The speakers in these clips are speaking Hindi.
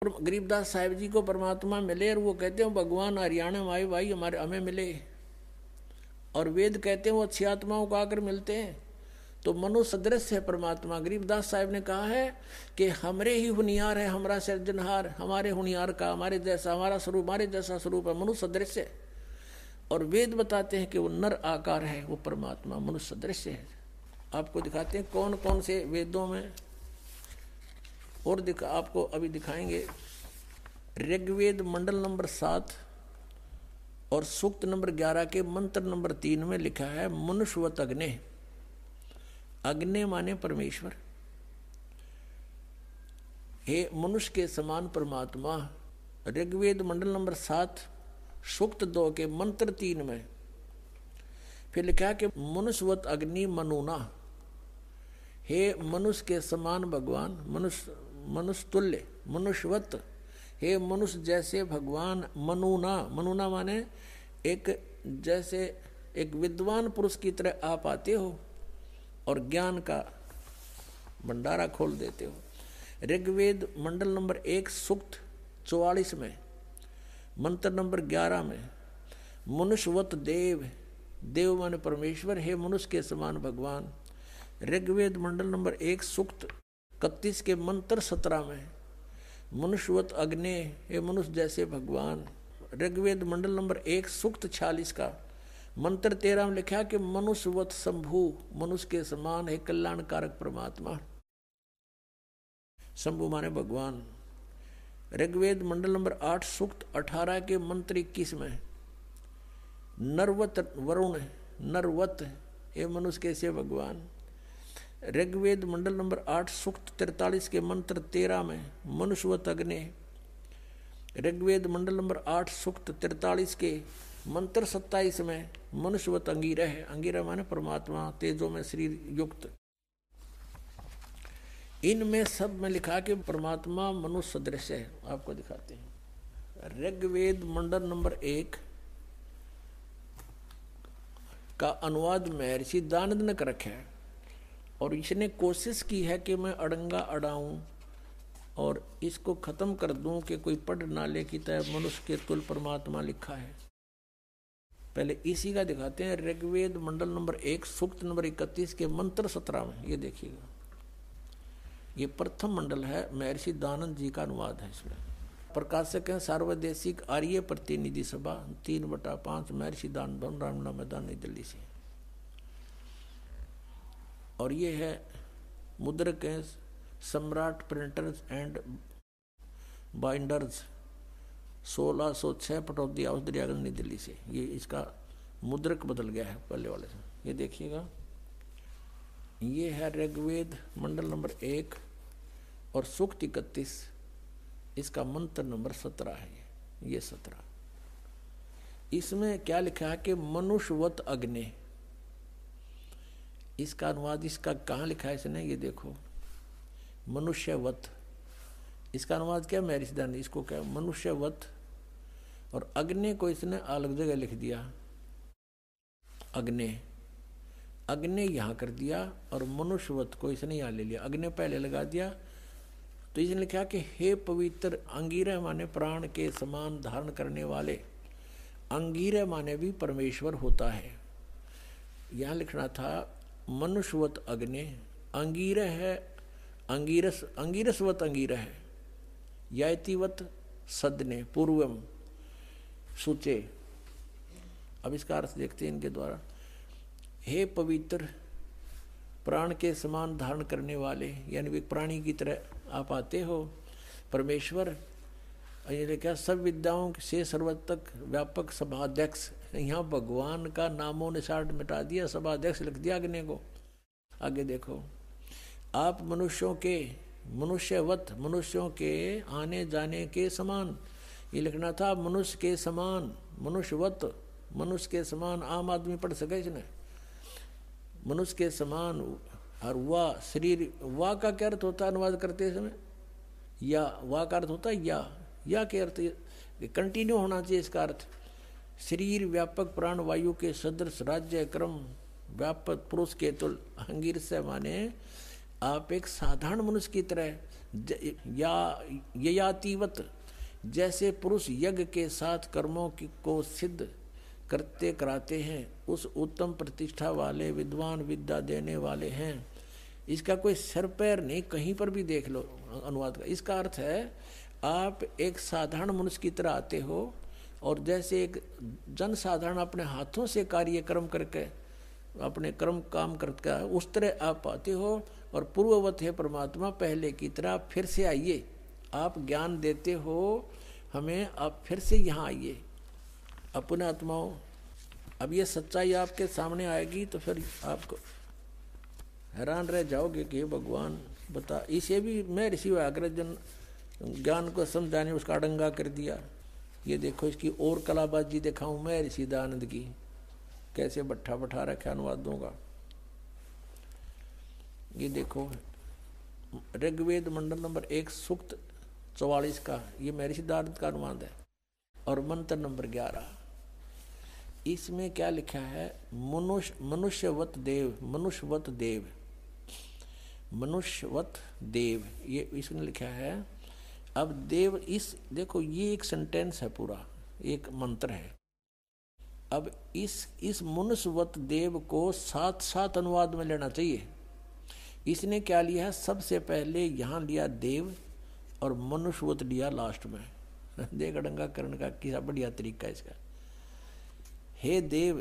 और गरीबदास साहिब जी को परमात्मा मिले और वो कहते हैं भगवान हरियाणा में आए भाई हमारे हमें मिले, और वेद कहते हैं वो अच्छी आत्माओं को आकर मिलते हैं। तो मनुष्य सदृश है परमात्मा। गरीबदास साहिब ने कहा है कि हमरे ही हुनियार है हमारा सृजनहार, हमारे हुनियार का हमारे जैसा हमारा स्वरूप, हमारे जैसा स्वरूप है, मनुष्य सदृश है। और वेद बताते हैं कि वो नर आकार है, वो परमात्मा मनुष्य सदृश है। आपको दिखाते हैं कौन कौन से वेदों में, और आपको अभी दिखाएंगे। ऋग्वेद मंडल नंबर 7 और सूक्त नंबर 11 के मंत्र नंबर 3 में लिखा है मनुष्यवत अग्नि। अग्नि माने परमेश्वर। हे मनुष्य के समान परमात्मा। ऋग्वेद मंडल नंबर 7 सूक्त 2 के मंत्र 3 में फिर लिखा है कि मनुष्यवत अग्नि मनुना। हे मनुष्य के समान भगवान, मनुष्य तुल्य, मनुष्यवत, हे मनुष्य जैसे भगवान। मनुना, मनुना माने एक जैसे एक विद्वान पुरुष की तरह आप आते हो और ज्ञान का भंडारा खोल देते हो। ऋग्वेद मंडल नंबर 1 सूक्त 44 में मंत्र नंबर 11 में मनुष्यवत देव, देव माने परमेश्वर, हे मनुष्य के समान भगवान। ऋग्वेद मंडल नंबर 1 सूक्त 31 के मंत्र 17 में मनुष्यवत अग्नि, हे मनुष्य जैसे भगवान। ऋग्वेद मंडल नंबर 1 सूक्त 46 का मंत्र 13 में लिखा कि मनुष्यवत शंभु, मनुष्य के समान है कल्याणकारक परमात्मा। शंभु माने भगवान। ऋग्वेद मंडल नंबर 8 सूक्त 18 के मंत्र 21 में नरवत वरुण, नरवत, हे मनुष्य के से भगवान। ऋग्वेद मंडल नंबर 8 सूक्त 43 के मंत्र 13 में मनुष्यवत अग्नि। ऋग्वेद मंडल नंबर 8 सूक्त 43 के मंत्र 27 में मनुष्यवत अंगीरह है। अंगीरह माने परमात्मा, तेजो में शरीर युक्त। इनमें सब में लिखा कि परमात्मा मनुष्य सदृश है। आपको दिखाते हैं। ऋग्वेद मंडल नंबर 1 का अनुवाद महर्षि दानद ने कर रखा है, और इसने कोशिश की है कि मैं अड़ंगा अड़ाऊं और इसको खत्म कर दूं कि कोई पढ़ ना ले की तरह मनुष्य के तुल परमात्मा लिखा है। पहले इसी का दिखाते हैं। ऋग्वेद मंडल नंबर 1 सूक्त नंबर 31 के मंत्र 17 में ये देखिएगा, ये प्रथम मंडल है, महर्षि दानंद जी का अनुवाद है। इसमें प्रकाशक है सार्वदेशिक आर्य प्रतिनिधि सभा 3/5 महर्षि दानंद रामना मैदान नई दिल्ली से। और ये है मुद्रक है सम्राट printers and binders 1606 Pataudi house Daryaganj नई दिल्ली से। ये इसका मुद्रक बदल गया है पहले वाले से। ये देखिएगा, ये है ऋग्वेद मंडल नंबर 1 और सूक्त 31, इसका मंत्र नंबर 17 है। ये 17 इसमें क्या लिखा है कि मनुष्यवत अग्नि। इसका अनुवाद इसका कहाँ लिखा है इसने, ये देखो मनुष्यवत। इसका अनुवाद क्या महर्षि दानंद, इसको क्या मनुष्यवत, और अग्नि को इसने अलग जगह लिख दिया। अग्नि, अग्नि यहाँ कर दिया और मनुष्यवत को इसने यहाँ ले लिया। अग्नि पहले लगा दिया तो इसने लिखा कि हे पवित्र अंगीरह माने प्राण के समान धारण करने वाले। अंगीरह माने भी परमेश्वर होता है। यहाँ लिखना था मनुष्यवत अग्नि। अंगीरह है अंगीरस, अंगीरसवत अंगीरह है। यातिवत सदने पूर्वम सूचे। अब इसका अर्थ देखते हैं इनके द्वारा। हे पवित्र प्राण के समान धारण करने वाले, यानी वे प्राणी की तरह आप आते हो परमेश्वर। ये क्या सब विद्याओं से सर्वतक व्यापक सभाध्यक्ष। यहाँ भगवान का नामों निशान मिटा दिया, सभाध्यक्ष लिख दिया अग्नि को। आगे देखो, आप मनुष्यों के मनुष्यवत, मनुष्यों के आने जाने के समान। ये लिखना था मनुष्य के समान, मनुष्यवत, मनुष्य के समान। आम आदमी पढ़ सके इसने। मनुष्य के समान। और वाह शरीर, वाह का क्या अर्थ होता है अनुवाद करते समय? या, वाह का अर्थ होता है या के अर्थ कंटिन्यू होना चाहिए इसका अर्थ। शरीर व्यापक प्राण वायु के सदृश राज्य क्रम व्यापक पुरुष के तुल। अंगीर से माने आप एक साधारण मनुष्य की तरह या ययातिवत, जैसे पुरुष यज्ञ के साथ कर्मों को सिद्ध करते कराते हैं, उस उत्तम प्रतिष्ठा वाले विद्वान विद्या देने वाले हैं। इसका कोई सिर पैर नहीं, कहीं पर भी देख लो अनुवाद का। इसका अर्थ है आप एक साधारण मनुष्य की तरह आते हो और जैसे एक जन साधारण अपने हाथों से कार्यक्रम करके अपने कर्म काम करके उस तरह आप आते हो और पूर्ववत है परमात्मा पहले की तरह फिर से आइए। आप ज्ञान देते हो हमें, आप फिर से यहाँ आइए अपने आत्माओं। अब ये सच्चाई आपके सामने आएगी तो फिर आपको हैरान रह जाओगे कि भगवान बता। इसे भी मैं ऋषि व्याघ्रजन ज्ञान को समझाने उसका अड़ंगा कर दिया। ये देखो इसकी और कलाबाजी दिखाऊं मैं ऋषि दयानंद की, कैसे बट्ठा बैठा रखा अनुवादों का। ये देखो ऋग्वेद मंडल नंबर 1 सूक्त 44 का, ये महर्षि दयानंद का अनुवाद है। और मंत्र नंबर 11, इसमें क्या लिखा है? मनुष्यवत देव, मनुष्यवत देव, मनुष्यवत देव, ये इसने लिखा है। अब देव, इस देखो ये एक सेंटेंस है, पूरा एक मंत्र है। अब इस मनुष्यवत देव को साथ अनुवाद में लेना चाहिए। इसने क्या लिया है? सबसे पहले यहाँ लिया देव और मनुष्यवत लिया लास्ट में। देख अड़ंगा करने का किसा बढ़िया तरीका है इसका। हे देव,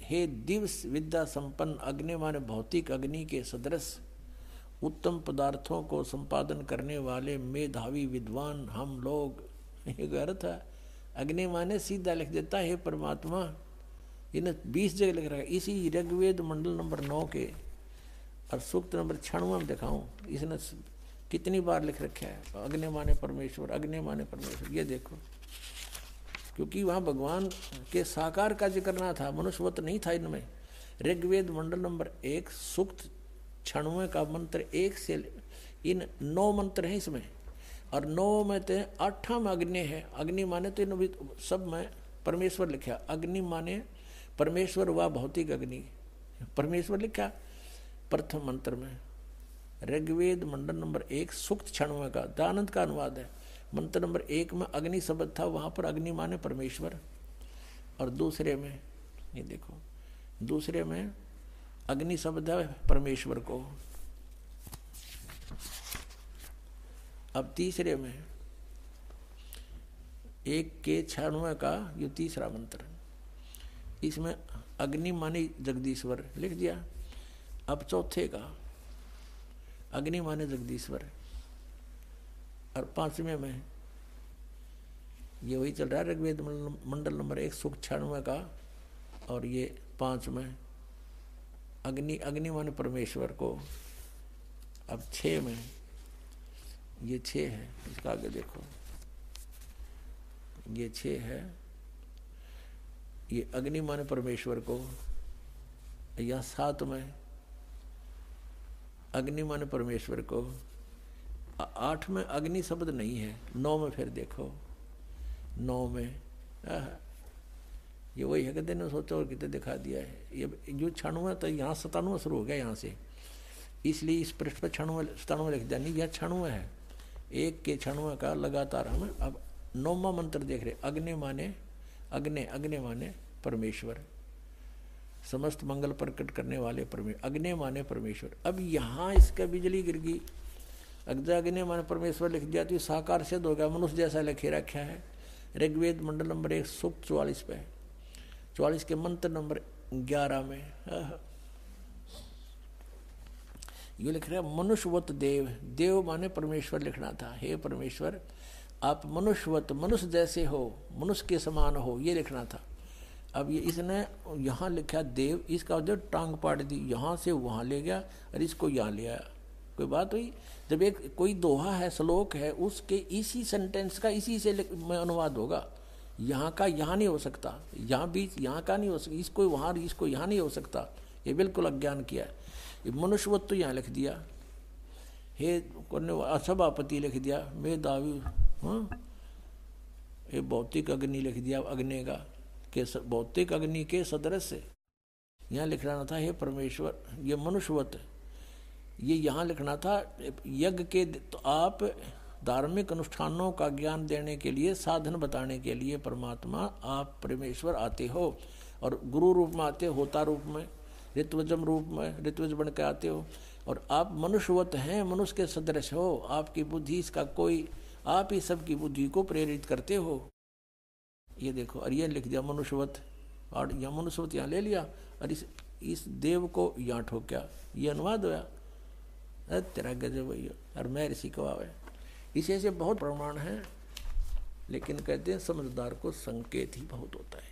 हे दिव्य विद्या संपन्न अग्नि, माने भौतिक अग्नि के सदृश उत्तम पदार्थों को संपादन करने वाले मेधावी विद्वान हम लोग। ये अर्थ है। अग्नि माने सीधा लिख देता है परमात्मा। इन्हें 20 जगह लिख रहा है। इसी ऋग्वेद मंडल नंबर 9 के और सूक्त नंबर 96 में दिखाऊं इसने कितनी बार लिख रखा है अग्नि माने परमेश्वर, अग्नि माने परमेश्वर। ये देखो, क्योंकि वहाँ भगवान के साकार का जिक्र करना था, मनुष्यवत नहीं था इनमें। ऋग्वेद मंडल नंबर 1 सूक्त 96 का मंत्र 1 से इन 9 मंत्र हैं इसमें, और 9 में तो 8 में अग्नि है। अग्नि माने तो इन सब में परमेश्वर लिखा। अग्नि माने परमेश्वर व भौतिक अग्नि, परमेश्वर लिखा प्रथम मंत्र में। ऋग्वेद मंडल नंबर 1 सूक्त 96 का दयानंद का अनुवाद है। मंत्र नंबर 1 में अग्नि शब्द था, वहां पर अग्नि माने परमेश्वर। और दूसरे में ये देखो, दूसरे में अग्नि शब्द है परमेश्वर को। अब तीसरे में 1 के 96 का ये तीसरा मंत्र, इसमें अग्नि माने जगदीश्वर लिख दिया। अब चौथे का अग्नि माने जगदीश्वर, और 5वें में ये वही चल रहा है ऋग्वेद मंडल नंबर 1 सूक्त 96 का, और ये 5 में अग्नि माने परमेश्वर को। अब 6 में ये 6 है, इसका आगे देखो ये 6 है, ये अग्नि माने परमेश्वर को। या 7 में अग्नि माने परमेश्वर को। 8 में अग्नि शब्द नहीं है। 9 में फिर देखो, 9 में ये वही है कि देने सोचो और कितने दिखा दिया है। ये जो 96 तो यहाँ 97 शुरू हो गया यहाँ से, इसलिए इस पृष्ठ पर 97 लिख दिया। नहीं, यह 96 है। 1 के 96 का लगातार हम अब 9वां मंत्र देख रहे। अग्नि माने अग्नि माने परमेश्वर, समस्त मंगल प्रकट करने वाले परमेश्वर। अग्नि माने परमेश्वर। अब यहाँ इसका बिजली गिर गई। अग्नि माने परमेश्वर लिख दिया तो साकार सिद्ध हो गया, मनुष्य जैसा लिखे रखा है। ऋग्वेद मंडल नंबर 1 सूक्त 44 पे, 44 के मंत्र नंबर 11 में ये लिख रहा है मनुष्यवत देव। देव माने परमेश्वर लिखना था। हे परमेश्वर, आप मनुष्यवत, मनुष्य जैसे हो, मनुष्य के समान हो, ये लिखना था। अब ये इसने यहाँ लिखा देव, इसका जो टांग पाट दी, यहाँ से वहाँ ले गया और इसको यहाँ ले आया। कोई बात हुई? जब एक कोई दोहा है, श्लोक है, उसके इसी सेंटेंस का इसी से में अनुवाद होगा। यहाँ का यहाँ नहीं हो सकता, यहाँ बीच यहाँ का नहीं हो सकता, इसको वहाँ इसको यहाँ नहीं हो सकता। ये बिल्कुल अज्ञान किया है। ये मनुष्यवत तो यहाँ लिख दिया, हे सभापति लिख दिया, मेधावी, हाँ, ये भौतिक अग्नि लिख दिया, अग्नि का के भौतिक अग्नि के सदृश से यहाँ लिख रहा था। हे परमेश्वर, ये मनुष्यवत ये यहाँ लिखना था यज्ञ के, तो आप धार्मिक अनुष्ठानों का ज्ञान देने के लिए, साधन बताने के लिए परमात्मा आप परमेश्वर आते हो, और गुरु रूप में आते हो, होता रूप में, ऋत्विजम रूप में, ऋत्विज बन के आते हो, और आप मनुष्यवत हैं, मनुष्य के सदृश हो। आपकी बुद्धि इसका कोई, आप ही सबकी बुद्धि को प्रेरित करते हो। ये देखो, और ये लिख दिया मनुष्यवत, और यहाँ मनुष्यवत यहाँ ले लिया, और इस देव को यहाँ ठोक्या, ये अनुवाद होया। तेरा गजब भैया, और मैं ऋषि कवावे। इसे ऐसे बहुत प्रमाण हैं, लेकिन कहते हैं समझदार को संकेत ही बहुत होता है।